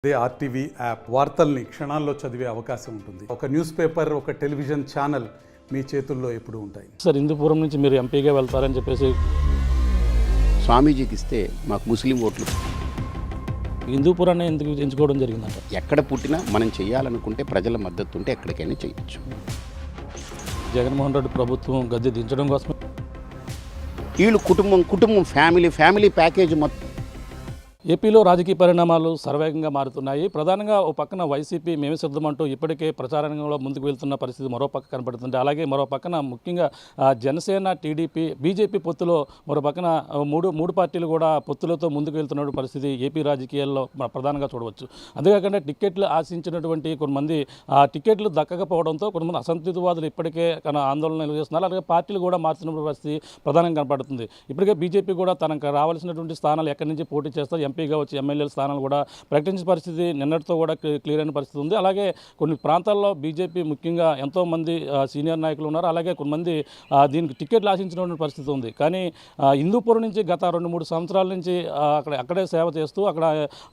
అదే RTV app వార్తల్ని క్షణాల్లో చదివే అవకాశం ఉంటుంది. ఒక న్యూస్ పేపర్, ఒక టెలివిజన్ ఛానల్ మీ చేతుల్లో ఎప్పుడూ ఉంటాయి. సార్, హిందూపురం నుంచి మీరు ఎంపీగా వెళ్తారని చెప్పేసి స్వామీజీకి ఇస్తే మాకు ముస్లిం ఓట్లు. హిందూపురాన్ని ఎందుకు ఎంచుకోవడం జరిగిందంట? ఎక్కడ పుట్టినా మనం చేయాలనుకుంటే ప్రజల మద్దతు ఉంటే ఎక్కడికైనా చేయొచ్చు. జగన్మోహన్ రెడ్డి ప్రభుత్వం గద్దె దించడం కోసం వీళ్ళు కుటుంబం ఫ్యామిలీ ప్యాకేజ్ మొత్తం. ఏపీలో రాజకీయ పరిణామాలు శరవేగంగా మారుతున్నాయి. ప్రధానంగా ఓ పక్కన వైసీపీ మేమే సిద్ధమంటూ ఇప్పటికే ప్రచారంలో ముందుకు వెళ్తున్న పరిస్థితి మరో పక్క కనపడుతుంది. అలాగే మరో పక్కన ముఖ్యంగా జనసేన, టీడీపీ, బీజేపీ పొత్తులో మరో పక్కన మూడు పార్టీలు కూడా పొత్తులతో ముందుకు వెళ్తున్న పరిస్థితి ఏపీ రాజకీయాల్లో ప్రధానంగా చూడవచ్చు. అంతేకాకుండా టిక్కెట్లు ఆశించినటువంటి కొంతమంది టిక్కెట్లు దక్కకపోవడంతో కొంతమంది అసంతృప్తివాదులు ఇప్పటికే ఆందోళన నిలవేస్తున్నారు. అలాగే పార్టీలు కూడా మారుతున్న పరిస్థితి ప్రధానంగా కనపడుతుంది. ఇప్పటికే బీజేపీ కూడా తనకు రావాల్సినటువంటి స్థానాలు ఎక్కడి నుంచి పోటీ చేస్తారు, ఎంపీగా వచ్చి ఎమ్మెల్యేల స్థానాలు కూడా ప్రకటించిన పరిస్థితి నిన్నటితో కూడా క్లియర్ అయిన పరిస్థితి ఉంది. అలాగే కొన్ని ప్రాంతాల్లో బీజేపీ ముఖ్యంగా ఎంతోమంది సీనియర్ నాయకులు ఉన్నారు. అలాగే కొంతమంది దీనికి టికెట్లు ఆశించినటువంటి పరిస్థితి ఉంది. కానీ హిందూపురం నుంచి గత 2-3 సంవత్సరాల నుంచి అక్కడే సేవ చేస్తూ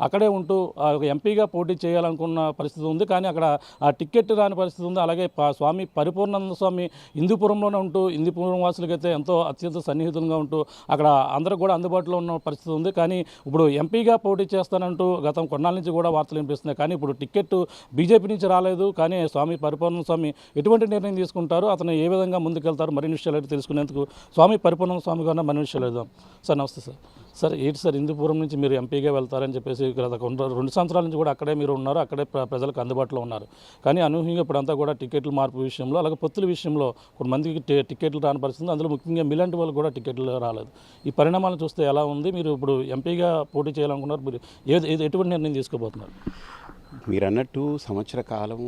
అక్కడే ఉంటూ ఒక ఎంపీగా పోటీ చేయాలనుకున్న పరిస్థితి ఉంది. కానీ అక్కడ టికెట్ రాని పరిస్థితి ఉంది. అలాగే స్వామి పరిపూర్ణానంద స్వామి హిందూపురంలోనే ఉంటూ హిందూపురం వాసులకైతే ఎంతో అత్యంత సన్నిహితంగా ఉంటూ అక్కడ అందరికి కూడా అందుబాటులో ఉన్న పరిస్థితి ఉంది. కానీ ఇప్పుడు ఎంపీగా పోటీ చేస్తానంటూ గతం కొన్నాళ్ళ నుంచి కూడా వార్తలు వినిపిస్తున్నాయి. కానీ ఇప్పుడు టికెట్ బీజేపీ నుంచి రాలేదు. కానీ స్వామి పరిపూర్ణ స్వామి ఎటువంటి నిర్ణయం తీసుకుంటారు, అతను ఏ విధంగా ముందుకెళ్తారు, మరిన్ని విషయాలు అయితే తెలుసుకునేందుకు స్వామి పరిపూర్ణ స్వామి గారిన మరిన్ని విషయాలు వేద్దాం. సార్, నమస్తే సార్. సార్, ఏంటి సార్, హిందూపురం నుంచి మీరు ఎంపీగా వెళ్తారని చెప్పేసి గత 2 సంవత్సరాల నుంచి కూడా అక్కడే మీరు ఉన్నారు, అక్కడే ప్రజలకు అందుబాటులో ఉన్నారు. కానీ అనూహ్యంగా ఇప్పుడంతా కూడా టికెట్ల మార్పు విషయంలో, అలాగే పొత్తుల విషయంలో కొంతమందికి టికెట్లు రాని పరిస్థితుంది. అందులో ముఖ్యంగా మీలాంటి వాళ్ళు కూడా టికెట్లు రాలేదు. ఈ పరిణామాలను చూస్తే ఎలా ఉంది? మీరు ఇప్పుడు ఎంపీగా పోటీ చేయాలనుకున్నారు, మీరు ఎటువంటి నిర్ణయం తీసుకోబోతున్నారు? మీరు అన్నట్టు సంవత్సర కాలం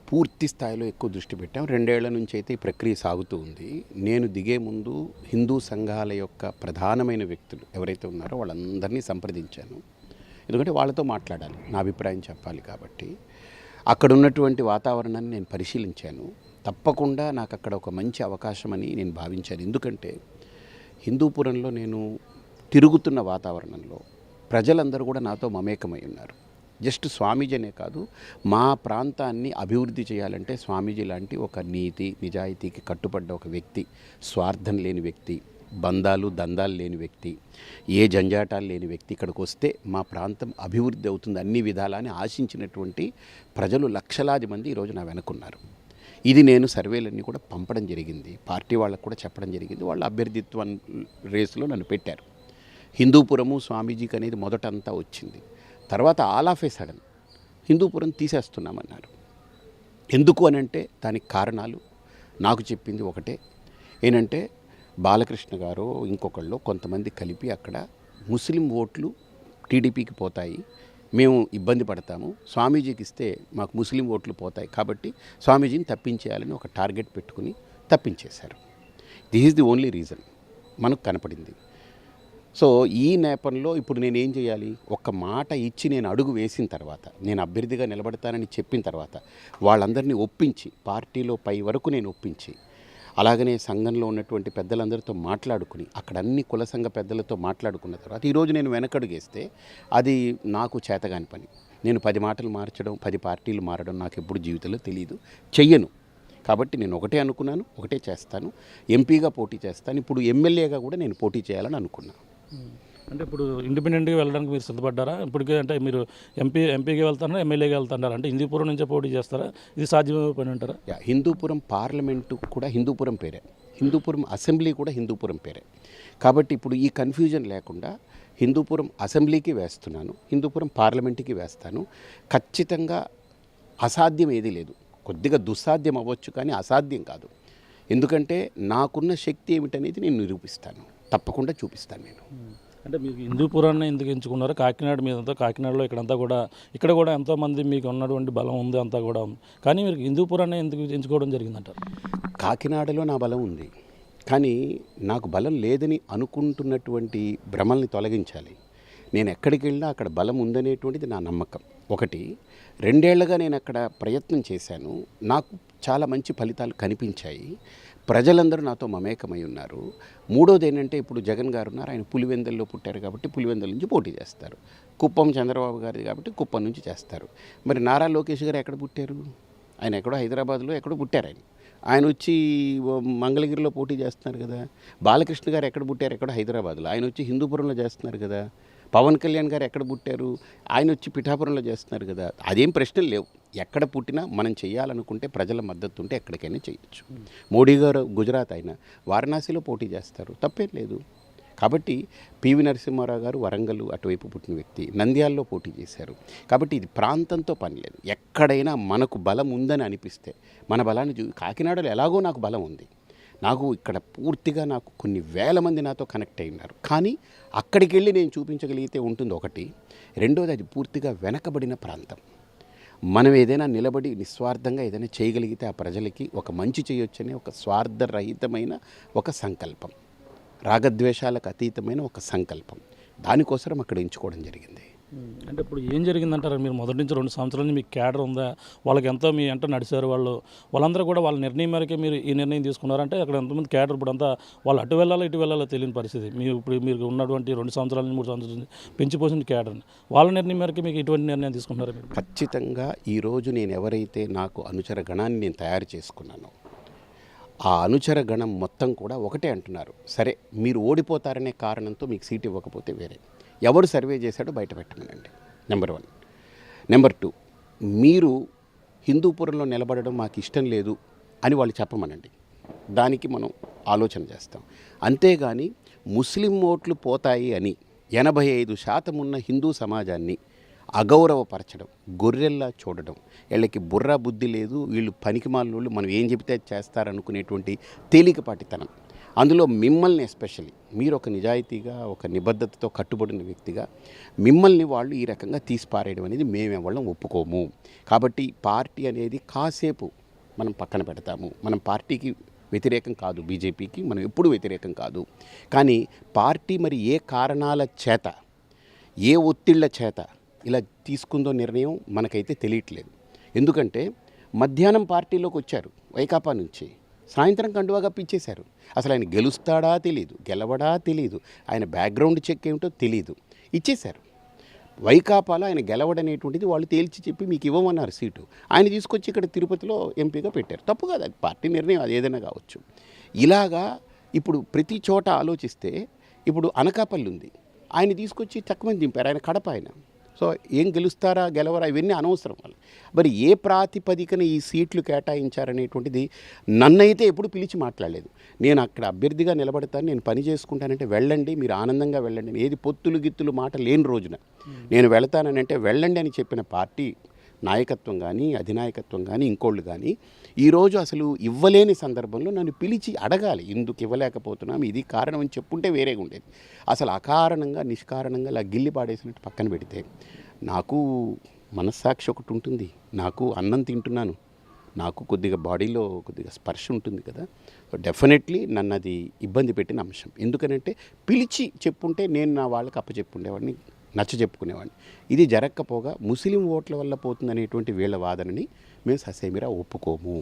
పూర్తి స్థాయిలో ఎక్కువ దృష్టి పెట్టాం. 2 ఏళ్ల నుంచి అయితే ఈ ప్రక్రియ సాగుతూ ఉంది. నేను దిగే ముందు హిందూ సంఘాల యొక్క ప్రధానమైన వ్యక్తులు ఎవరైతే ఉన్నారో వాళ్ళందరినీ సంప్రదించాను. ఎందుకంటే వాళ్ళతో మాట్లాడాలి, నా అభిప్రాయం చెప్పాలి. కాబట్టి అక్కడ ఉన్నటువంటి వాతావరణాన్ని నేను పరిశీలించాను. తప్పకుండా నాకు అక్కడ ఒక మంచి అవకాశం అని నేను భావించాను. ఎందుకంటే హిందూపురంలో నేను తిరుగుతున్న వాతావరణంలో ప్రజలందరూ కూడా నాతో మమేకమై ఉన్నారు. జస్ట్ స్వామీజీ అనే కాదు, మా ప్రాంతాన్ని అభివృద్ధి చేయాలంటే స్వామీజీ లాంటి ఒక నీతి నిజాయితీకి కట్టుబడ్డ ఒక వ్యక్తి, స్వార్థం లేని వ్యక్తి, దందాలు లేని వ్యక్తి, ఏ జంజాటాలు లేని వ్యక్తి ఇక్కడికి వస్తే మా ప్రాంతం అభివృద్ధి అవుతుంది అన్ని విధాలని ఆశించినటువంటి ప్రజలు లక్షలాది మంది ఈరోజు నా వెనుకున్నారు. ఇది నేను సర్వేలన్నీ కూడా పంపడం జరిగింది, పార్టీ వాళ్ళకు కూడా చెప్పడం జరిగింది. వాళ్ళ అభ్యర్థిత్వం రేసులో నన్ను పెట్టారు. హిందూపురము స్వామీజీకి అనేది మొదటంతా వచ్చింది. తర్వాత all of a sudden Hindupur తీసేస్తున్నామన్నారు. ఎందుకు అని అంటే దానికి కారణాలు నాకు చెప్పింది ఒకటే, ఏంటంటే బాలకృష్ణ గారు ఇంకొకళ్ళు కొంతమంది కలిపి అక్కడ ముస్లిం ఓట్లు టీడీపీకి పోతాయి, మేము ఇబ్బంది పడతాము, స్వామీజీకి ఇస్తే మాకు ముస్లిం ఓట్లు పోతాయి, కాబట్టి స్వామీజీని తప్పించేయాలని ఒక టార్గెట్ పెట్టుకుని తప్పించేశారు. This is the only reason మనకు కనపడింది. సో ఈ నేపథ్యంలో ఇప్పుడు నేనేం చేయాలి? ఒక్క మాట ఇచ్చి నేను అడుగు వేసిన తర్వాత, నేను అభ్యర్థిగా నిలబడతానని చెప్పిన తర్వాత వాళ్ళందరినీ ఒప్పించి, పార్టీలో పై వరకు నేను ఒప్పించి, అలాగనే సంఘంలో ఉన్నటువంటి పెద్దలందరితో మాట్లాడుకుని, అక్కడ అన్ని కుల సంఘ పెద్దలతో మాట్లాడుకున్న తర్వాత ఈరోజు నేను వెనకడుగేస్తే అది నాకు చేతగాని పని. నేను 10 మాటలు మార్చడం, 10 పార్టీలు మారడం నాకు ఎప్పుడు జీవితంలో తెలియదు, చెయ్యను. కాబట్టి నేను ఒకటే అనుకున్నాను, ఒకటే చేస్తాను, ఎంపీగా పోటీ చేస్తాను. ఇప్పుడు ఎమ్మెల్యేగా కూడా నేను పోటీ చేయాలని అనుకున్నాను. అంటే ఇప్పుడు ఇండిపెండెంట్గా వెళ్ళడానికి మీరు సిద్ధపడ్డారా? ఇప్పటికే అంటే మీరు ఎంపీగా వెళ్తారా, ఎమ్మెల్యేగా వెళ్తున్నారా? అంటే హిందూపురం నుంచే పోటీ చేస్తారా? ఇది సాధ్యమే పని అంటారా? హిందూపురం పార్లమెంటు కూడా హిందూపురం పేరే, హిందూపురం అసెంబ్లీ కూడా హిందూపురం పేరే. కాబట్టి ఇప్పుడు ఈ కన్ఫ్యూజన్ లేకుండా హిందూపురం అసెంబ్లీకి వేస్తున్నాను, హిందూపురం పార్లమెంటుకి వేస్తాను. ఖచ్చితంగా అసాధ్యం ఏదీ లేదు. కొద్దిగా దుస్సాధ్యం అవ్వచ్చు, కానీ అసాధ్యం కాదు. ఎందుకంటే నాకున్న శక్తి ఏమిటనేది నేను నిరూపిస్తాను, తప్పకుండా చూపిస్తాను నేను. అంటే మీకు హిందూపురాన్ని ఎందుకు ఎంచుకున్నారు? కాకినాడ మీదంతా, కాకినాడలో ఇక్కడ కూడా ఎంతోమంది మీకు ఉన్నటువంటి బలం ఉంది, అంతా కూడా ఉంది. కానీ మీరు హిందూపురాన్ని ఎందుకు ఎంచుకోవడం జరిగిందంటారు? కాకినాడలో నా బలం ఉంది, కానీ నాకు బలం లేదని అనుకుంటున్నటువంటి భ్రమల్ని తొలగించాలి. నేను ఎక్కడికి వెళ్ళినా అక్కడ బలం ఉందనేటువంటిది నా నమ్మకం. ఒకటి, 2 ఏళ్లుగా నేను అక్కడ ప్రయత్నం చేశాను. నాకు చాలా మంచి ఫలితాలు కనిపించాయి. ప్రజలందరూ నాతో మమేకమై ఉన్నారు. మూడోది ఏంటంటే, ఇప్పుడు జగన్ గారు ఉన్నారు, ఆయన పులివెందుల్లో పుట్టారు కాబట్టి పులివెందుల నుంచి పోటీ చేస్తారు. కుప్పం చంద్రబాబు గారిది కాబట్టి కుప్పం నుంచి చేస్తారు. మరి నారా లోకేష్ గారు ఎక్కడ పుట్టారు? ఆయన ఎక్కడో హైదరాబాద్లో ఎక్కడో పుట్టారు. ఆయన వచ్చి మంగళగిరిలో పోటీ చేస్తున్నారు కదా. బాలకృష్ణ గారు ఎక్కడ పుట్టారు? ఎక్కడో హైదరాబాద్లో. ఆయన వచ్చి హిందూపురంలో చేస్తున్నారు కదా. పవన్ కళ్యాణ్ గారు ఎక్కడ పుట్టారు? ఆయన వచ్చి పిఠాపురంలో చేస్తున్నారు కదా. అదేం ప్రశ్నలు లేవు. ఎక్కడ పుట్టినా మనం చేయాలనుకుంటే ప్రజల మద్దతు ఉంటే ఎక్కడికైనా చేయొచ్చు. మోడీ గారు గుజరాత్ అయినా వారణాసిలో పోటీ చేస్తారు, తప్పేం లేదు. కాబట్టి పివి నరసింహారావు గారు వరంగల్ అటువైపు పుట్టిన వ్యక్తి, నంద్యాలలో పోటీ చేశారు. కాబట్టి ఇది ప్రాంతంతో పని లేదు. ఎక్కడైనా మనకు బలం ఉందని అనిపిస్తే మన బలాన్ని కాకినాడలో ఎలాగో నాకు బలం ఉంది. నాకు ఇక్కడ పూర్తిగా నాకు కొన్ని వేల మంది నాతో కనెక్ట్ అయినారు. కానీ అక్కడికి వెళ్ళి నేను చూపించగలిగితే ఉంటుంది ఒకటి. రెండోది, అది పూర్తిగా వెనకబడిన ప్రాంతం. మనం ఏదైనా నిలబడి నిస్వార్థంగా ఏదైనా చేయగలిగితే ఆ ప్రజలకి ఒక మంచి చేయొచ్చనే ఒక స్వార్థరహితమైన ఒక సంకల్పం, రాగద్వేషాలకు అతీతమైన ఒక సంకల్పం, దానికోసం అక్కడ ఎంచుకోవడం జరిగింది. అంటే ఇప్పుడు ఏం జరిగిందంటారు? మీరు మొదటి నుంచి 2 సంవత్సరాల నుంచి మీకు క్యాడర్ ఉందా? వాళ్ళకి ఎంతో మీ ఎంట నడిచారు వాళ్ళందరూ కూడా వాళ్ళ నిర్ణయం మేరకే మీరు ఈ నిర్ణయం తీసుకున్నారంటే అక్కడ ఎంతమంది క్యాడర్ ఇప్పుడు అంతా వాళ్ళు అటు వెళ్ళాలో ఇటు వెళ్ళాలో తెలియని పరిస్థితి. మీరు ఉన్నటువంటి 2 సంవత్సరాల నుంచి 3 సంవత్సరాల నుంచి పెంచిపోసిన క్యాడర్ని వాళ్ళ నిర్ణయం మేరకే మీకు ఇటువంటి నిర్ణయం తీసుకున్నారు మీరు? ఖచ్చితంగా ఈరోజు నేను ఎవరైతే నాకు అనుచర గణాన్ని నేను తయారు చేసుకున్నానో ఆ అనుచర గణం మొత్తం కూడా ఒకటే అంటున్నారు, సరే మీరు ఓడిపోతారనే కారణంతో మీకు సీట్ ఇవ్వకపోతే వేరే ఎవరు సర్వే చేశాడో బయట పెట్టమనండి. నెంబర్ 1. నెంబర్ 2, మీరు హిందూపురంలో నిలబడడం మాకు ఇష్టం లేదు అని వాళ్ళు చెప్పమనండి. దానికి మనం ఆలోచన చేస్తాం. అంతేగాని ముస్లిం ఓట్లు పోతాయి అని 85% ఉన్న హిందూ సమాజాన్ని అగౌరవపరచడం, గొర్రెల్లా చూడడం, వీళ్ళకి బుర్ర బుద్ధి లేదు, వీళ్ళు పనికిమాలినోళ్ళు, మనం ఏం చెబితే చేస్తారనుకునేటువంటి తేలికపాటితనం, అందులో మిమ్మల్ని ఎస్పెషల్లీ మీరు ఒక నిజాయితీగా ఒక నిబద్ధతతో కట్టుబడిన వ్యక్తిగా మిమ్మల్ని వాళ్ళు ఈ రకంగా తీసిపారేయడం అనేది మేమెవళ్ళం ఒప్పుకోము. కాబట్టి పార్టీ అనేది కాసేపు మనం పక్కన పెడతాము. మనం పార్టీకి వ్యతిరేకం కాదు, బీజేపీకి మనం ఎప్పుడూ వ్యతిరేకం కాదు. కానీ పార్టీ మరి ఏ కారణాల చేత, ఏ ఒత్తిళ్ల చేత ఇలా తీసుకుందో నిర్ణయం మనకైతే తెలియట్లేదు. ఎందుకంటే మధ్యాహ్నం పార్టీలోకి వచ్చారు వైకాపా నుంచి, సాయంత్రం కండువా కప్పిచ్చేశారు. అసలు ఆయన గెలుస్తాడా తెలీదు, గెలవడా తెలీదు, ఆయన బ్యాక్గ్రౌండ్ చెక్ ఏమిటో తెలీదు, ఇచ్చేశారు. వైకాపాలో ఆయన గెలవడనేటువంటిది వాళ్ళు తేల్చి చెప్పి మీకు ఇవ్వమన్నారు సీటు. ఆయన తీసుకొచ్చి ఇక్కడ తిరుపతిలో ఎంపీగా పెట్టారు. తప్పు కాదు, అది పార్టీ నిర్ణయం, అది ఏదైనా కావచ్చు. ఇలాగా ఇప్పుడు ప్రతి చోట ఆలోచిస్తే ఇప్పుడు అనకాపల్లి ఉంది, ఆయన తీసుకొచ్చి తక్కువ దింపారు, ఆయన కడప ఆయన. సో ఏం గెలుస్తారా గెలవరా ఇవన్నీ అనవసరం వాళ్ళు. మరి ఏ ప్రాతిపదికన ఈ సీట్లు కేటాయించారనేటువంటిది నన్నైతే ఎప్పుడు పిలిచి మాట్లాడలేదు. నేను అక్కడ అభ్యర్థిగా నిలబడతాను, నేను పని చేసుకుంటానంటే వెళ్ళండి, మీరు ఆనందంగా వెళ్ళండి. ఏది పొత్తులు గిత్తులు మాట లేని రోజున నేను వెళతానంటే వెళ్ళండి అని చెప్పిన పార్టీ నాయకత్వం కానీ అధినాయకత్వం కానీ ఇంకోళ్ళు కానీ ఈరోజు అసలు ఇవ్వలేని సందర్భంలో నన్ను పిలిచి అడగాలి, ఎందుకు ఇవ్వలేకపోతున్నాం, ఇది కారణం అని చెప్పుంటే వేరేగా ఉండేది. అసలు అకారణంగా నిష్కారణంగా ఇలా గిల్లి పాడేసినట్టు పక్కన పెడితే నాకు మనస్సాక్షి ఒకటి ఉంటుంది, నాకు అన్నం తింటున్నాను, నాకు కొద్దిగా బాడీలో కొద్దిగా స్పర్శ ఉంటుంది కదా. సో డెఫినెట్లీ నన్ను అది ఇబ్బంది పెట్టిన అంశం. ఎందుకనంటే పిలిచి చెప్పుంటే నేను నా వాళ్ళకి అప్పచెప్పుండేవాడిని, నచ్చ చెప్పుకునేవాడిని. ఇది జరగకపోగా ముస్లిం ఓట్ల వల్ల పోతుందనేటువంటి వీళ్ళ వాదనని మేము ససేమిరా ఒప్పుకోము.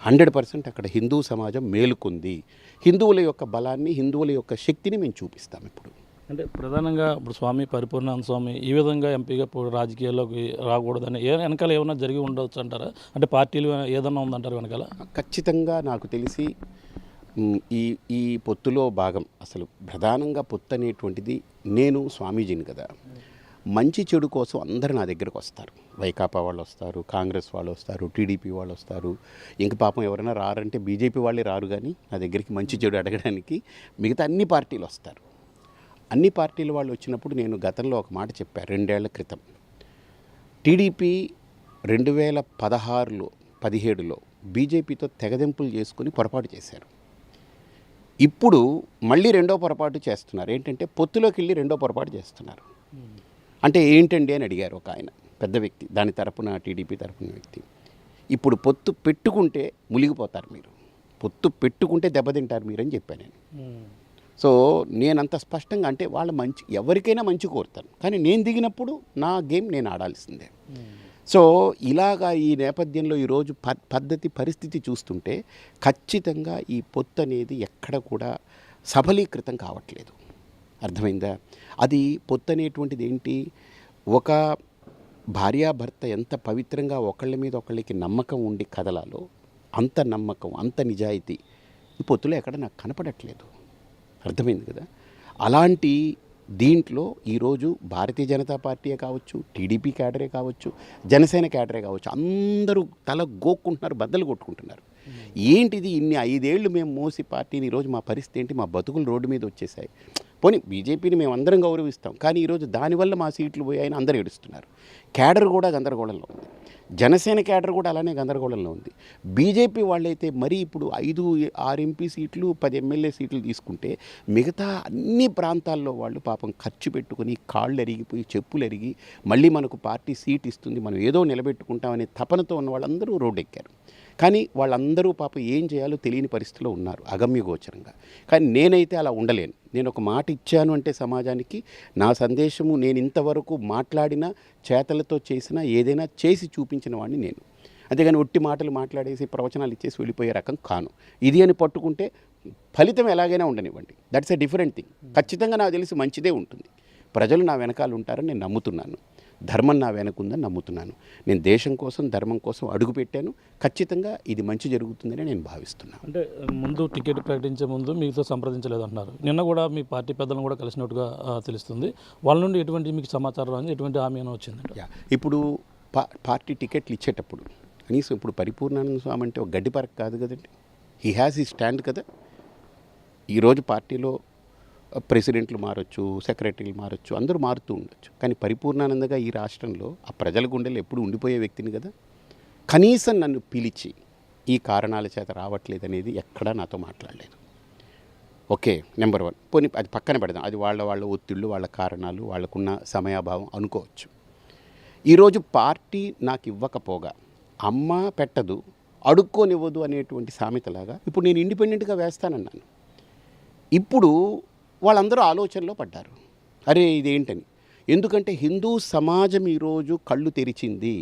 100% అక్కడ హిందూ సమాజం మేలుకుంది. హిందువుల యొక్క బలాన్ని, హిందువుల యొక్క శక్తిని మేము చూపిస్తాం. ఇప్పుడు అంటే ప్రధానంగా ఇప్పుడు స్వామి పరిపూర్ణానంద స్వామి ఈ విధంగా ఎంపీగా రాజకీయాల్లోకి రాకూడదని వెనకాల ఏమైనా జరిగి ఉండవచ్చు అంటారా? అంటే పార్టీలు ఏదన్నా ఉందంటారు వెనకాల? ఖచ్చితంగా నాకు తెలిసి ఈ పొత్తులో భాగం, అసలు ప్రధానంగా పొత్తు అనేటువంటిది, నేను స్వామీజీని కదా, మంచి చెడు కోసం అందరూ నా దగ్గరకు వస్తారు. వైకాపా వాళ్ళు వస్తారు, కాంగ్రెస్ వాళ్ళు వస్తారు, టీడీపీ వాళ్ళు వస్తారు. ఇంక పాపం ఎవరైనా రారంటే బీజేపీ వాళ్ళే రారు, కానీ నా దగ్గరికి మంచి చెడు అడగడానికి మిగతా అన్ని పార్టీలు వస్తారు. అన్ని పార్టీల వాళ్ళు వచ్చినప్పుడు నేను గతంలో ఒక మాట చెప్పాను 2 ఏళ్ల క్రితం. టీడీపీ 2016లో 17లో బీజేపీతో తెగదెంపులు చేసుకుని పొరపాటు చేశారు. ఇప్పుడు మళ్ళీ రెండో పొరపాటు చేస్తున్నారు. ఏంటంటే పొత్తులోకి వెళ్ళి రెండో పొరపాటు చేస్తున్నారు. అంటే ఏంటండి అని అడిగారు ఒక ఆయన, పెద్ద వ్యక్తి, దాని తరపున టీడీపీ తరపున వ్యక్తి. ఇప్పుడు పొత్తు పెట్టుకుంటే మునిగిపోతారు మీరు, పొత్తు పెట్టుకుంటే దెబ్బతింటారు మీరు అని చెప్పాను నేను. సో నేనంత స్పష్టంగా అంటే వాళ్ళ మంచి ఎవరికైనా మంచి కోరుతాను, కానీ నేను దిగినప్పుడు నా గేమ్ నేను ఆడాల్సిందే. సో ఇలాగా ఈ నేపథ్యంలో ఈరోజు పద్ధతి పరిస్థితి చూస్తుంటే ఖచ్చితంగా ఈ పొత్తు అనేది ఎక్కడ కూడా సఫలీకృతం కావట్లేదు. అర్థమైందా? అది పొత్తు అనేటువంటిది ఏంటి, ఒక భార్యాభర్త ఎంత పవిత్రంగా ఒకళ్ళ మీద ఒకళ్ళకి నమ్మకం ఉండి కదలాలో అంత నమ్మకం, అంత నిజాయితీ ఈ పొత్తులో ఎక్కడ నాకు కనపడట్లేదు. అర్థమైంది కదా? అలాంటి దీంట్లో ఈరోజు భారతీయ జనతా పార్టీయే కావచ్చు, టీడీపీ క్యాడరే కావచ్చు, జనసేన క్యాడరే కావచ్చు, అందరూ తల గోక్కుంటున్నారు, బద్దలు కొట్టుకుంటున్నారు. ఏంటిది ఇన్ని 5 ఏళ్ళు మేము మోసి పార్టీని ఈరోజు మా పరిస్థితి ఏంటి, మా బతుకులు రోడ్డు మీద వచ్చేసాయి. పోనీ బీజేపీని మేము అందరం గౌరవిస్తాం, కానీ ఈరోజు దానివల్ల మా సీట్లు పోయాయని అందరూ ఏడుస్తున్నారు. క్యాడర్ కూడా గందరగోళంలో ఉంది, జనసేన క్యాడర్ కూడా అలానే గందరగోళంలో ఉంది. బీజేపీ వాళ్ళైతే మరీ ఇప్పుడు 5-6 ఎంపీ సీట్లు 10 ఎమ్మెల్యే సీట్లు తీసుకుంటే మిగతా అన్ని ప్రాంతాల్లో వాళ్ళు పాపం ఖర్చు పెట్టుకుని కాళ్ళు ఎరిగిపోయి చెప్పులు ఎరిగి మళ్ళీ మనకు పార్టీ సీట్ ఇస్తుంది, మనం ఏదో నిలబెట్టుకుంటామనే తపనతో ఉన్న వాళ్ళందరూ రోడ్డు ఎక్కారు. కానీ వాళ్ళందరూ పాపం ఏం చేయాలో తెలియని పరిస్థితిలో ఉన్నారు, అగమ్యగోచరంగా. కానీ నేనైతే అలా ఉండలేను. నేను ఒక మాట ఇచ్చాను అంటే సమాజానికి నా సందేశము, నేను ఇంతవరకు మాట్లాడిన చేతలతో చేసిన ఏదైనా చేసి చూపించిన వాడిని నేను. అంతేగాని ఒట్టి మాటలు మాట్లాడేసి ప్రవచనాలు ఇచ్చేసి వెళ్ళిపోయే రకం కాను. ఇది అని పట్టుకుంటే ఫలితం ఎలాగైనా ఉండనివ్వండి, దట్స్ ఎ డిఫరెంట్ థింగ్. ఖచ్చితంగా నాకు తెలిసి మంచిదే ఉంటుంది. ప్రజలు నా వెనకాల ఉంటారని నేను నమ్ముతున్నాను, ధర్మం నా వెనకుందని నమ్ముతున్నాను. నేను దేశం కోసం, ధర్మం కోసం అడుగు పెట్టాను. ఖచ్చితంగా ఇది మంచి జరుగుతుందని నేను భావిస్తున్నాను. అంటే ముందు టికెట్ ప్రకటించే ముందు మీతో సంప్రదించలేదు అంటున్నారు. నిన్న కూడా మీ పార్టీ పెద్దలను కూడా కలిసినట్టుగా తెలుస్తుంది. వాళ్ళ నుండి ఎటువంటి మీకు సమాచారం అని, ఎటువంటి హామీ అని వచ్చింది? ఇప్పుడు పార్టీ టికెట్లు ఇచ్చేటప్పుడు కనీసం ఇప్పుడు పరిపూర్ణానంద స్వామి అంటే ఒక గడ్డి పరక కాదు కదండి, హీ హ్యాస్ ఈ స్టాండ్ కదా. ఈరోజు పార్టీలో ప్రెసిడెంట్లు మారచ్చు, సెక్రటరీలు మారచ్చు, అందరూ మారుతూ ఉండొచ్చు, కానీ పరిపూర్ణానందగా ఈ రాష్ట్రంలో ఆ ప్రజల గుండెలు ఎప్పుడు ఉండిపోయే వ్యక్తిని కదా. కనీసం నన్ను పిలిచి ఈ కారణాల చేత రావట్లేదనేది ఎక్కడా నాతో మాట్లాడలేదు. Okay, number 1. పోనీ అది పక్కన పెడదాం, అది వాళ్ళ ఒత్తిళ్ళు, వాళ్ళ కారణాలు, వాళ్ళకున్న సమయాభావం అనుకోవచ్చు. ఈరోజు పార్టీ నాకు ఇవ్వకపోగా అమ్మ పెట్టదు అడుక్కోనివ్వదు అనేటువంటి సామెతలాగా ఇప్పుడు నేను ఇండిపెండెంట్గా వేస్తానన్నాను. ఇప్పుడు వాళ్ళందరూ ఆలోచనలో పడ్డారు, అరే ఇదేంటని. ఎందుకంటే హిందూ సమాజం ఈరోజు కళ్ళు తెరిచింది,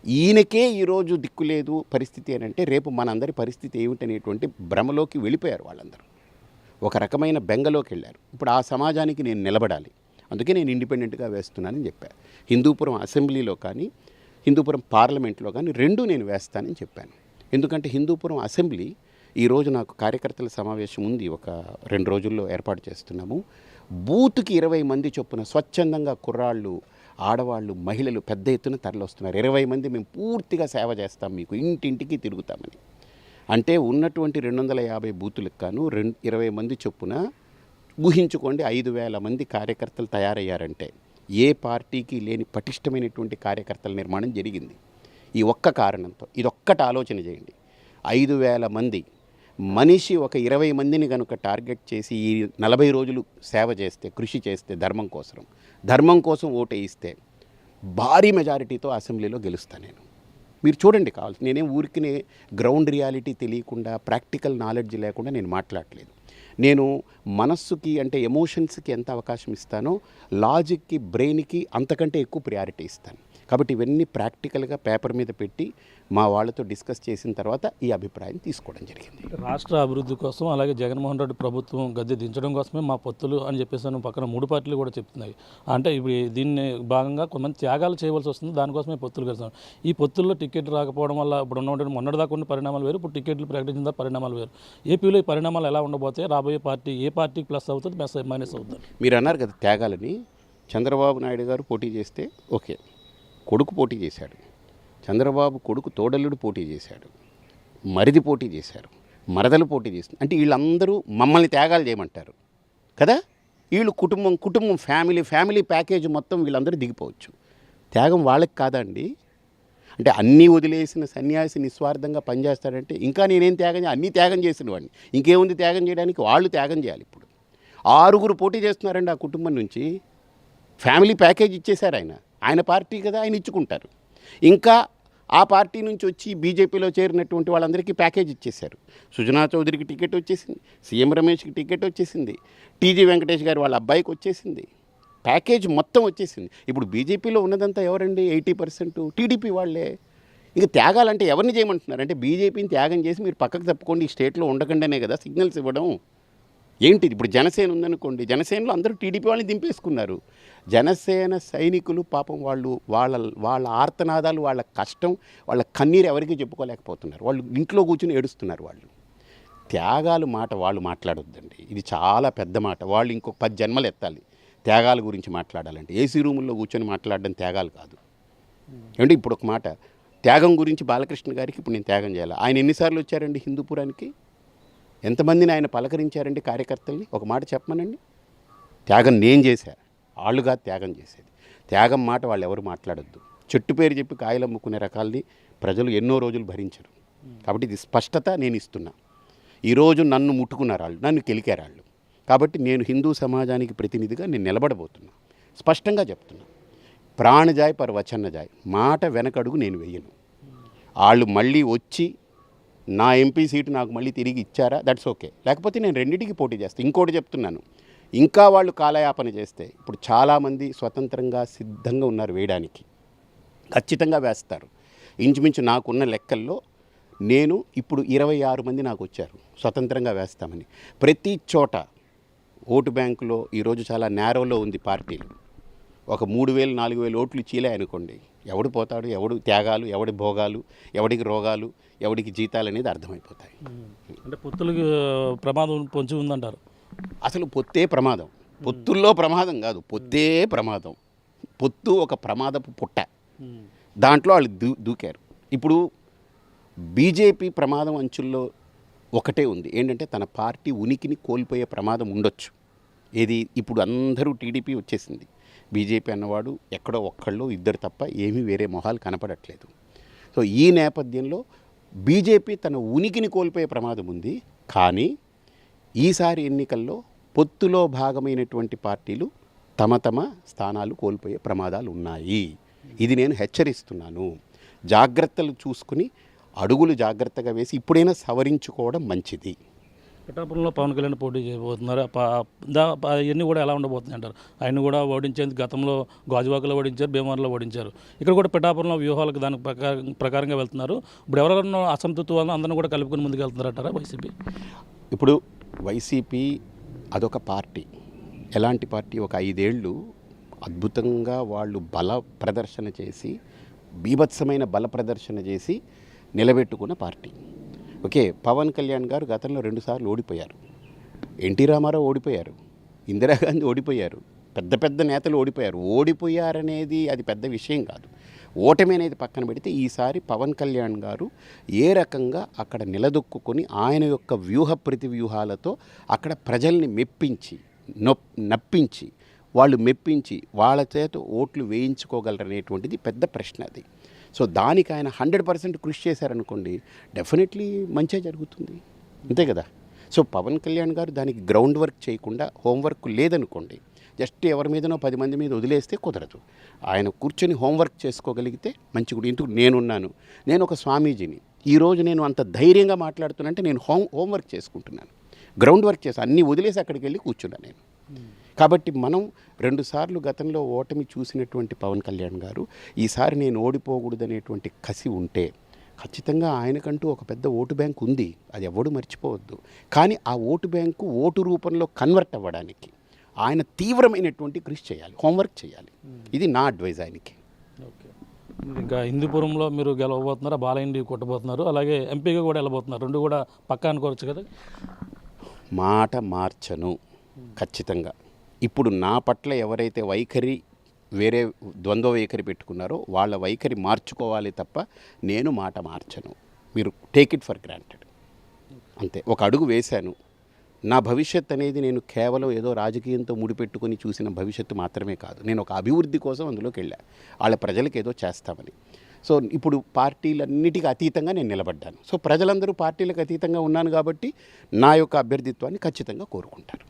ఈయనకే ఈరోజు దిక్కులేదు పరిస్థితి అని అంటే రేపు మనందరి పరిస్థితి ఏమిటనేటువంటి భ్రమలోకి వెళ్ళిపోయారు వాళ్ళందరూ. ఒక రకమైన బెంగలోకి వెళ్ళారు. ఇప్పుడు ఆ సమాజానికి నేను నిలబడాలి, అందుకే నేను ఇండిపెండెంట్గా వేస్తున్నానని చెప్పాను. హిందూపురం అసెంబ్లీలో కానీ హిందూపురం పార్లమెంట్లో కానీ 2 నేను వేస్తానని చెప్పాను. ఎందుకంటే హిందూపురం అసెంబ్లీ ఈరోజు నాకు కార్యకర్తల సమావేశం ఉంది, ఒక 2 రోజుల్లో ఏర్పాటు చేస్తున్నాము. బూత్కి 20 మంది చొప్పున స్వచ్ఛందంగా కుర్రాళ్ళు, ఆడవాళ్ళు, మహిళలు పెద్ద ఎత్తున తరలిస్తున్నారు. 20 మంది మేము పూర్తిగా సేవ చేస్తాం, మీకు ఇంటింటికి తిరుగుతామని. అంటే ఉన్నటువంటి 250 బూతులకు గాను 20 మంది చొప్పున ఊహించుకోండి, 5,000 మంది కార్యకర్తలు తయారయ్యారంటే ఏ పార్టీకి లేని పటిష్టమైనటువంటి కార్యకర్తల నిర్మాణం జరిగింది ఈ ఒక్క కారణంతో. ఇదొక్కటి ఆలోచన చేయండి. 5,000 మంది మనిషి ఒక 20 మందిని కనుక టార్గెట్ చేసి ఈ 40 రోజులు సేవ చేస్తే, కృషి చేస్తే, ధర్మం కోసం ఓటేయిస్తే భారీ మెజారిటీతో అసెంబ్లీలో గెలుస్తాను నేను. మీరు చూడండి కావాలి, నేనేం ఊరికినే గ్రౌండ్ రియాలిటీ తెలియకుండా, ప్రాక్టికల్ నాలెడ్జ్ లేకుండా నేను మాట్లాడలేదు. నేను మనస్సుకి అంటే ఎమోషన్స్కి ఎంత అవకాశం ఇస్తానో లాజిక్కి, బ్రెయిన్కి అంతకంటే ఎక్కువ ప్రయారిటీ ఇస్తాను. కాబట్టి ఇవన్నీ ప్రాక్టికల్గా పేపర్ మీద పెట్టి మా వాళ్ళతో డిస్కస్ చేసిన తర్వాత ఈ అభిప్రాయం తీసుకోవడం జరిగింది. రాష్ట్ర అభివృద్ధి కోసం, అలాగే జగన్మోహన్ రెడ్డి ప్రభుత్వం గద్దె దించడం కోసమే మా పొత్తులు అని చెప్పేసి పక్కన 3 పార్టీలు కూడా చెప్తున్నాయి. అంటే ఇప్పుడు దీన్ని భాగంగా కొంతమంది త్యాగాలు చేయవలసి వస్తుంది, దానికోసమే పొత్తులు కలిసాం. ఈ పొత్తుల్లో టికెట్ రాకపోవడం వల్ల ఇప్పుడు ఉన్నటువంటి మొన్నటిదాకా ఉన్న పరిణామాలు వేరు, ఇప్పుడు టికెట్లు ప్రకటించిన పరిణామాలు వేరు. ఏపీలో ఈ పరిణామాలు ఎలా ఉండబోతాయి? రాబోయే పార్టీ ఏ పార్టీకి ప్లస్ అవుతుంది, మైనస్ అవుతుంది? మీరు అన్నారు కదా త్యాగాలని. చంద్రబాబు నాయుడు గారు పోటీ చేస్తే ఓకే, కొడుకు పోటీ చేశాడు, చంద్రబాబు కొడుకు తోడల్లుడు పోటీ చేశాడు, మరిది పోటీ చేశారు, మరదలు పోటీ చేస్తుంది. అంటే వీళ్ళందరూ మమ్మల్ని త్యాగాలు చేయమంటారు కదా. వీళ్ళు కుటుంబం ఫ్యామిలీ ప్యాకేజ్ మొత్తం వీళ్ళందరూ దిగిపోవచ్చు. త్యాగం వాళ్ళకి కాదండి. అంటే అన్నీ వదిలేసిన సన్యాసి నిస్వార్థంగా పనిచేస్తాడంటే ఇంకా నేనేం అన్నీ త్యాగం చేసిన వాడిని, ఇంకేముంది త్యాగం చేయడానికి? వాళ్ళు త్యాగం చేయాలి. ఇప్పుడు 6 పోటీ చేస్తున్నారండి ఆ కుటుంబం నుంచి. ఫ్యామిలీ ప్యాకేజ్ ఇచ్చేశారు ఆయన పార్టీ కదా, ఆయన ఇచ్చుకుంటారు. ఇంకా ఆ పార్టీ నుంచి వచ్చి బీజేపీలో చేరినటువంటి వాళ్ళందరికీ ప్యాకేజ్ ఇచ్చేశారు. సుజనా చౌదరికి టికెట్ వచ్చేసింది, సీఎం రమేష్కి టికెట్ వచ్చేసింది, టీజీ వెంకటేష్ గారు వాళ్ళ అబ్బాయికి వచ్చేసింది, ప్యాకేజ్ మొత్తం వచ్చేసింది. ఇప్పుడు బీజేపీలో ఉన్నదంతా ఎవరండి? 80% టీడీపీ వాళ్ళే. ఇక త్యాగాలంటే ఎవరిని చేయమంటున్నారు? అంటే బీజేపీని త్యాగం చేసి మీరు పక్కకు తప్పుకోండి, ఈ స్టేట్లో ఉండకుండానే కదా సిగ్నల్స్ ఇవ్వడం. ఏంటి ఇప్పుడు జనసేన ఉందనుకోండి, జనసేనలో అందరూ టీడీపీ వాళ్ళని దింపేసుకున్నారు. జనసేన సైనికులు పాపం వాళ్ళ ఆర్తనాదాలు, వాళ్ళ కష్టం, వాళ్ళ కన్నీరు ఎవరికి చెప్పుకోలేకపోతున్నారు. వాళ్ళు ఇంట్లో కూర్చుని ఏడుస్తున్నారు. వాళ్ళు త్యాగాలు మాట వాళ్ళు మాట్లాడొద్దండి. ఇది చాలా పెద్ద మాట. వాళ్ళు ఇంకొక 10 జన్మలు ఎత్తాలి త్యాగాల గురించి మాట్లాడాలంటే. ఏసీ రూముల్లో కూర్చొని మాట్లాడడం త్యాగాలు కాదు. ఏమంటే ఇప్పుడు ఒక మాట, త్యాగం గురించి బాలకృష్ణ గారికి ఇప్పుడు నేను త్యాగం చేయాలి. ఆయన ఎన్నిసార్లు వచ్చారండి హిందూపురానికి? ఎంతమందిని ఆయన పలకరించారండి కార్యకర్తల్ని? ఒక మాట చెప్పమనండి. త్యాగం నేను చేశా, వాళ్ళుగా త్యాగం చేసేది. త్యాగం మాట వాళ్ళు ఎవరు మాట్లాడొద్దు. చెట్టు పేరు చెప్పి కాయలు అమ్ముకునే రకాల్ని ప్రజలు ఎన్నో రోజులు భరించరు. కాబట్టి ఇది స్పష్టత నేను ఇస్తున్నా. ఈరోజు నన్ను ముట్టుకున్నారు వాళ్ళు, నన్ను కెలికారు వాళ్ళు. కాబట్టి నేను హిందూ సమాజానికి ప్రతినిధిగా నేను నిలబడబోతున్నా. స్పష్టంగా చెప్తున్నా, ప్రాణజాయ్ పర్ వచన్నజాయ్, మాట వెనకడుగు నేను వెయ్యను. వాళ్ళు మళ్ళీ వచ్చి నా ఎంపీ సీటు నాకు మళ్ళీ తిరిగి ఇచ్చారా, దట్స్ ఓకే. లేకపోతే నేను రెండింటికి పోటీ చేస్తాను. ఇంకోటి చెప్తున్నాను, ఇంకా వాళ్ళు కాలయాపన చేస్తే ఇప్పుడు చాలామంది స్వతంత్రంగా సిద్ధంగా ఉన్నారు వేయడానికి, ఖచ్చితంగా వేస్తారు. ఇంచుమించు నాకున్న లెక్కల్లో నేను ఇప్పుడు 26 మంది నాకు వచ్చారు స్వతంత్రంగా వేస్తామని. ప్రతి చోట ఓటు బ్యాంకులో ఈరోజు చాలా నేరోలో ఉంది పార్టీలు. ఒక 3,000 4,000 ఓట్లు చీలే అనుకోండి, ఎవడు పోతాడు, ఎవడు త్యాగాలు, ఎవడి భోగాలు, ఎవడికి రోగాలు, ఎవడికి జీతాలు అనేది అర్థమైపోతాయి. అంటే పొత్తులకి ప్రమాదం పొంచి ఉందంటారు. అసలు పొత్తే ప్రమాదం. పొత్తుల్లో ప్రమాదం కాదు, పొత్తే ప్రమాదం. పొత్తు ఒక ప్రమాదపు పుట్ట. దాంట్లో వాళ్ళు దూకారు. ఇప్పుడు బీజేపీ ప్రమాదం అంచుల్లో ఒకటే ఉంది, ఏంటంటే తన పార్టీ ఉనికిని కోల్పోయే ప్రమాదం ఉండొచ్చు. ఏది ఇప్పుడు అందరూ టీడీపీ వచ్చేసింది, బీజేపీ అన్నవాడు ఎక్కడో ఒక్కళ్ళు ఇద్దరు తప్ప ఏమీ వేరే మొహాలు కనపడట్లేదు. సో ఈ నేపథ్యంలో బీజేపీ తన ఉనికిని కోల్పోయే ప్రమాదం ఉంది. కానీ ఈసారి ఎన్నికల్లో పొత్తులో భాగమైనటువంటి పార్టీలు తమ స్థానాలు కోల్పోయే ప్రమాదాలు ఉన్నాయి. ఇది నేను హెచ్చరిస్తున్నాను. జాగ్రత్తలు చూసుకుని అడుగులు జాగ్రత్తగా వేసి ఇప్పుడైనా సవరించుకోవడం మంచిది. పిఠాపురంలో పవన్ కళ్యాణ్ పోటీ చేయబోతున్నారు. ఇవన్నీ కూడా ఎలా ఉండబోతున్నాయి అంటారు? ఆయన కూడా ఓడించేందుకు గతంలో గాజువాకలో ఓడించారు, భీమవరంలో ఓడించారు. ఇక్కడ కూడా పిఠాపురంలో వ్యూహాలకు దానికి ప్రకారంగా వెళ్తున్నారు. ఇప్పుడు ఎవరెవరన్నా అసంతృప్తి వలన అందరినీ కూడా కలుపుకొని ముందుకు వెళ్తున్నారంటారా వైసీపీ? ఇప్పుడు వైసీపీ అదొక పార్టీ. ఎలాంటి పార్టీ? ఒక 5 ఏళ్ళు అద్భుతంగా వాళ్ళు బల ప్రదర్శన చేసి, బీభత్సమైన బల ప్రదర్శన చేసి నిలబెట్టుకున్న పార్టీ. ఓకే, పవన్ కళ్యాణ్ గారు గతంలో 2 సార్లు ఓడిపోయారు. ఎన్టీ రామారావు ఓడిపోయారు, ఇందిరాగాంధీ ఓడిపోయారు, పెద్ద నేతలు ఓడిపోయారు. ఓడిపోయారనేది అది పెద్ద విషయం కాదు. ఓటమి అనేది పక్కన పెడితే ఈసారి పవన్ కళ్యాణ్ గారు ఏ రకంగా అక్కడ నిలదొక్కుని ఆయన యొక్క వ్యూహ ప్రతివ్యూహాలతో అక్కడ ప్రజల్ని మెప్పించి నప్పించి వాళ్ళు మెప్పించి వాళ్ళ చేత ఓట్లు వేయించుకోగలరనేటువంటిది పెద్ద ప్రశ్న అది. సో దానికి ఆయన 100% కృషి చేశారనుకోండి, డెఫినెట్లీ మంచిగా జరుగుతుంది. అంతే కదా. సో పవన్ కళ్యాణ్ గారు దానికి గ్రౌండ్ వర్క్ చేయకుండా, హోంవర్క్ లేదనుకోండి, జస్ట్ ఎవరి మీదనో 10 మంది మీద వదిలేస్తే కుదరదు. ఆయన కూర్చొని హోంవర్క్ చేసుకోగలిగితే మంచిగా. ఎందుకు నేనున్నాను, నేను ఒక స్వామీజీని. ఈరోజు నేను అంత ధైర్యంగా మాట్లాడుతున్నానంటే నేను హోంవర్క్ చేసుకుంటున్నాను, గ్రౌండ్ వర్క్ చేసి అన్నీ వదిలేసి అక్కడికి వెళ్ళి కూర్చున్నాను నేను. కాబట్టి మనం 2 సార్లు గతంలో ఓటమి చూసినటువంటి పవన్ కళ్యాణ్ గారు ఈసారి నేను ఓడిపోకూడదనేటువంటి కసి ఉంటే ఖచ్చితంగా ఆయనకంటూ ఒక పెద్ద ఓటు బ్యాంక్ ఉంది, అది ఎవడు మర్చిపోవద్దు. కానీ ఆ ఓటు బ్యాంకు ఓటు రూపంలో కన్వర్ట్ అవ్వడానికి ఆయన తీవ్రమైనటువంటి కృషి చేయాలి, హోంవర్క్ చేయాలి. ఇది నా అడ్వైజ్ ఆయనకి. ఓకే, ఇంకా హిందూపురంలో మీరు గెలవబోతున్నారు, బాలయ్యని కొట్టబోతున్నారు, అలాగే ఎంపీగా కూడా వెళ్ళబోతున్నారు. 2 కూడా పక్కా అనుకోవచ్చు కదా? మాట మార్చను ఖచ్చితంగా. ఇప్పుడు నా పట్ల ఎవరైతే వైఖరి వేరే ద్వంద్వ వైఖరి పెట్టుకున్నారో వాళ్ళ వైఖరి మార్చుకోవాలి తప్ప నేను మాట మార్చను. మీరు టేక్ ఇట్ ఫర్ గ్రాంటెడ్ అంతే. ఒక అడుగు వేశాను. నా భవిష్యత్ అనేది నేను కేవలం ఏదో రాజకీయంతో ముడిపెట్టుకుని చూసిన భవిష్యత్తు మాత్రమే కాదు. నేను ఒక అభివృద్ధి కోసం అందులోకి వెళ్ళా, వాళ్ళ ప్రజలకు ఏదో చేస్తామని. సో ఇప్పుడు పార్టీలన్నిటికీ అతీతంగా నేను నిలబడ్డాను. సో ప్రజలందరూ పార్టీలకు అతీతంగా ఉన్నాను కాబట్టి నా యొక్క అభ్యర్థిత్వాన్ని ఖచ్చితంగా కోరుకుంటారు.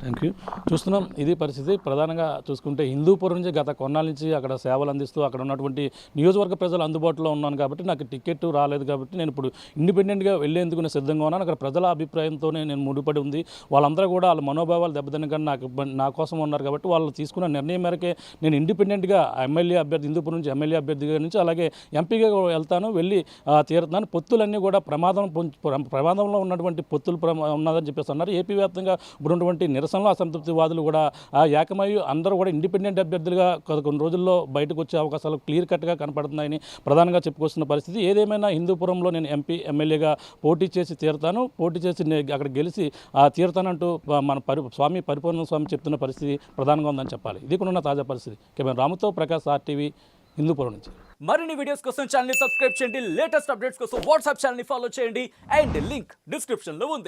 Thank you. చూస్తున్నాం ఇది పరిస్థితి. ప్రధానంగా చూసుకుంటే హిందూపురం నుంచి గత కొన్నాళ్ళ నుంచి అక్కడ సేవలు అందిస్తూ అక్కడ ఉన్నటువంటి నియోజకవర్గ ప్రజలు అందుబాటులో ఉన్నాను కాబట్టి నాకు టికెట్ రాలేదు కాబట్టి నేను ఇప్పుడు ఇండిపెండెంట్గా వెళ్ళేందుకు నేను సిద్ధంగా ఉన్నాను. అక్కడ ప్రజల అభిప్రాయంతోనే నేను ముడిపడి ఉంది. వాళ్ళందరూ కూడా వాళ్ళ మనోభావాలు దెబ్బతినగానే నా కోసం ఉన్నారు కాబట్టి వాళ్ళు తీసుకున్న నిర్ణయం మేరకే నేను ఇండిపెండెంట్గా ఎమ్మెల్యే అభ్యర్థి హిందూపురం నుంచి ఎమ్మెల్యే అభ్యర్థిగా నుంచి అలాగే ఎంపీగా వెళ్తాను, వెళ్ళి తీరుతాను. పొత్తులన్నీ కూడా ప్రమాదంలో ఉన్నటువంటి పొత్తులు ఉన్నదని చెప్పేసి అన్నారు. ఏపీ వ్యాప్తంగా ఇప్పుడున్నటువంటి నిరసనలో అసంతృప్తివాదులు కూడా ఏకమయ్యి అందరూ కూడా ఇండిపెండెంట్ అభ్యర్థులుగా కొన్ని రోజుల్లో బయటకు వచ్చే అవకాశాలు క్లియర్ కట్గా కనపడుతున్నాయని ప్రధానంగా చెప్పుకొస్తున్న పరిస్థితి. ఏదేమైనా హిందూపురంలో నేను ఎంపీ ఎమ్మెల్యేగా పోటీ చేసి తీరుతాను, పోటీ చేసి అక్కడ గెలిచి తీరుతానంటూ మన స్వామి పరిపూర్ణ స్వామి చెప్తున్న పరిస్థితి ప్రధానంగా ఉందని చెప్పాలి. ఇది కూడా ఉన్న తాజా పరిస్థితి. కెమెరా రాముతో ప్రకాష్, RTV, హిందూపురం నుంచి. మరిన్ని వీడియోస్ కోసం ఛానల్ ని సబ్స్క్రైబ్ చేయండి. లేటెస్ట్ అప్డేట్స్ కోసం వాట్సాప్ ఛానల్ ని ఫాలో చేయండి. అండ్ లింక్ డిస్క్రిప్షన్ లో ఉంది.